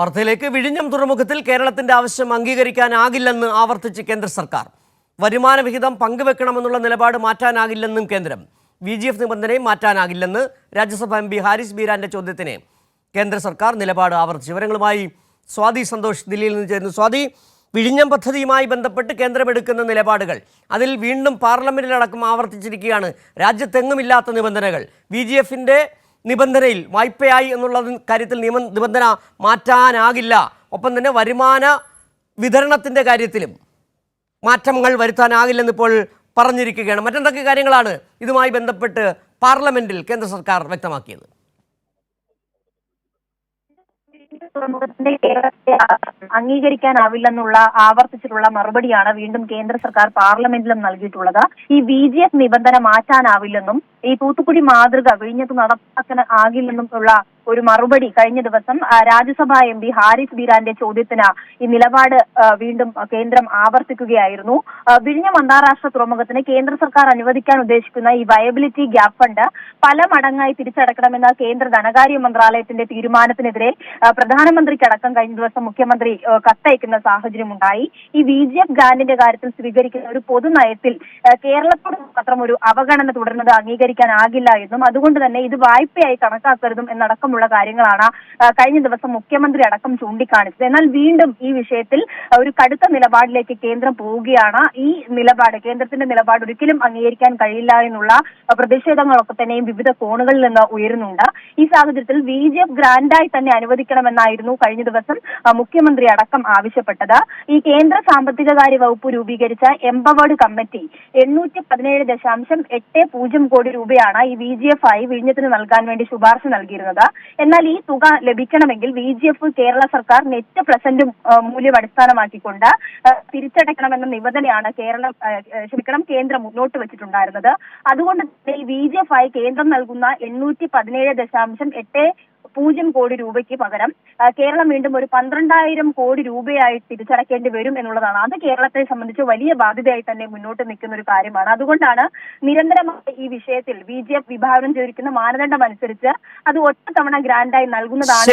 വാർത്തയിലേക്ക്. വിഴിഞ്ഞം തുറമുഖത്തിൽ കേരളത്തിന്റെ ആവശ്യം അംഗീകരിക്കാനാകില്ലെന്ന് ആവർത്തിച്ച് കേന്ദ്ര സർക്കാർ. വരുമാന വിഹിതം പങ്കുവെക്കണമെന്നുള്ള നിലപാട് മാറ്റാനാകില്ലെന്നും കേന്ദ്രം. VGF നിബന്ധനയും മാറ്റാനാകില്ലെന്ന് രാജ്യസഭ MP ഹാരിസ് ബീരാന്റെ ചോദ്യത്തിന് കേന്ദ്ര സർക്കാർ നിലപാട് ആവർത്തിച്ചു. വിവരങ്ങളുമായി സ്വാതി സന്തോഷ് ദില്ലിയിൽ നിന്ന് ചേരുന്നു. സ്വാതി, വിഴിഞ്ഞം പദ്ധതിയുമായി ബന്ധപ്പെട്ട് കേന്ദ്രമെടുക്കുന്ന നിലപാടുകൾ അതിൽ വീണ്ടും പാർലമെന്റിലടക്കം ആവർത്തിച്ചിരിക്കുകയാണ് രാജ്യത്തെങ്ങുമില്ലാത്ത നിബന്ധനകൾ. VGFന്റെ നിബന്ധനയിൽ വായ്പയായി എന്നുള്ള കാര്യത്തിൽ നിബന്ധന മാറ്റാനാകില്ല. ഒപ്പം തന്നെ വരുമാന വിതരണത്തിൻ്റെ കാര്യത്തിലും മാറ്റങ്ങൾ വരുത്താനാകില്ലെന്ന് ഇപ്പോൾ പറഞ്ഞിരിക്കുകയാണ്. മറ്റെന്തൊക്കെ കാര്യങ്ങളാണ് ഇതുമായി ബന്ധപ്പെട്ട് പാർലമെന്റിൽ കേന്ദ്ര സർക്കാർ വ്യക്തമാക്കിയത്? തുറമുഖത്തിന്റെ കേരളത്തെ അംഗീകരിക്കാനാവില്ലെന്നുള്ള ആവർത്തിച്ചിട്ടുള്ള മറുപടിയാണ് വീണ്ടും കേന്ദ്ര സർക്കാർ പാർലമെന്റിലും നൽകിയിട്ടുള്ളത്. ഈ VGF നിബന്ധന മാറ്റാനാവില്ലെന്നും ഈ തൂത്തുക്കുടി മാതൃക വിഴിഞ്ഞത്ത് നടപ്പാക്കാൻ ആകില്ലെന്നും ഉള്ള ഒരു മറുപടി കഴിഞ്ഞ ദിവസം രാജ്യസഭാ MP ഹാരിസ് ബീരാന്റെ ചോദ്യത്തിന് ഈ നിലപാട് വീണ്ടും കേന്ദ്രം ആവർത്തിക്കുകയായിരുന്നു. വിഴിഞ്ഞം അന്താരാഷ്ട്ര തുറമുഖത്തിന് കേന്ദ്ര സർക്കാർ അനുവദിക്കാൻ ഉദ്ദേശിക്കുന്ന ഈ വയബിലിറ്റി ഗ്യാപ് ഫണ്ട് പല മടങ്ങായി തിരിച്ചടക്കണമെന്ന കേന്ദ്ര ധനകാര്യ മന്ത്രാലയത്തിന്റെ തീരുമാനത്തിനെതിരെ പ്രധാനമന്ത്രിക്കടക്കം കഴിഞ്ഞ ദിവസം മുഖ്യമന്ത്രി കത്തയക്കുന്ന സാഹചര്യമുണ്ടായി. ഈ VGF ഗ്രാന്റിന്റെ കാര്യത്തിൽ സ്വീകരിക്കുന്ന ഒരു പൊതുനയത്തിൽ കേരളത്തോട് മാത്രം ഒരു അവഗണന തുടരുന്നത് അംഗീകരിക്കാനാകില്ല എന്നും അതുകൊണ്ട് തന്നെ ഇത് വായ്പയായി കണക്കാക്കരുതും എന്നടക്കമുള്ള കാര്യങ്ങളാണ് കഴിഞ്ഞ ദിവസം മുഖ്യമന്ത്രി അടക്കം ചൂണ്ടിക്കാണിച്ചത്. എന്നാൽ വീണ്ടും ഈ വിഷയത്തിൽ ഒരു കടുത്ത നിലപാടിലേക്ക് കേന്ദ്രം പോവുകയാണ്. ഈ നിലപാട്, കേന്ദ്രത്തിന്റെ നിലപാട് ഒരിക്കലും അംഗീകരിക്കാൻ കഴിയില്ല എന്നുള്ള പ്രതിഷേധങ്ങളൊക്കെ തന്നെയും വിവിധ കോണുകളിൽ നിന്ന് ഉയരുന്നുണ്ട്. ഈ സാഹചര്യത്തിൽ VGF ഗ്രാന്റായി തന്നെ അനുവദിക്കണമെന്നായിരുന്നു കഴിഞ്ഞ ദിവസം മുഖ്യമന്ത്രി അടക്കം ആവശ്യപ്പെട്ടത്. ഈ കേന്ദ്ര സാമ്പത്തിക കാര്യ വകുപ്പ് രൂപീകരിച്ച എംപവേർഡ് കമ്മിറ്റി 817.80 കോടി രൂപയാണ് ഈ VGF ആയി വിഴിഞ്ഞത്തിന് നൽകാൻ വേണ്ടി ശുപാർശ നൽകിയിരുന്നത്. എന്നാൽ ഈ തുക ലഭിക്കണമെങ്കിൽ VGF കേരള സർക്കാർ നെറ്റ് പ്രസന്റ് മൂല്യം അടിസ്ഥാനമാക്കിക്കൊണ്ട് തിരിച്ചടയ്ക്കണമെന്ന നിബന്ധനയാണ് കേന്ദ്രം മുന്നോട്ട് വെച്ചിട്ടുണ്ടായിരുന്നത്. അതുകൊണ്ട് തന്നെ ഈ VGF ആയി കേന്ദ്രം നൽകുന്ന 817.80 കോടി രൂപയ്ക്ക് പകരം കേരളം വീണ്ടും ഒരു 12,000 കോടി രൂപയായി തിരിച്ചടക്കേണ്ടി വരും എന്നുള്ളതാണ്. അത് കേരളത്തെ സംബന്ധിച്ച് വലിയ ബാധ്യതയായി തന്നെ മുന്നോട്ട് നിൽക്കുന്ന ഒരു കാര്യമാണ്. അതുകൊണ്ടാണ് നിരന്തരമായി ഈ വിഷയത്തിൽ VGF വിഭാവനം ചെയ്തിരിക്കുന്ന മാനദണ്ഡം അനുസരിച്ച് അത് ഒറ്റത്തവണ ഗ്രാന്റായി നൽകുന്നതാണ്.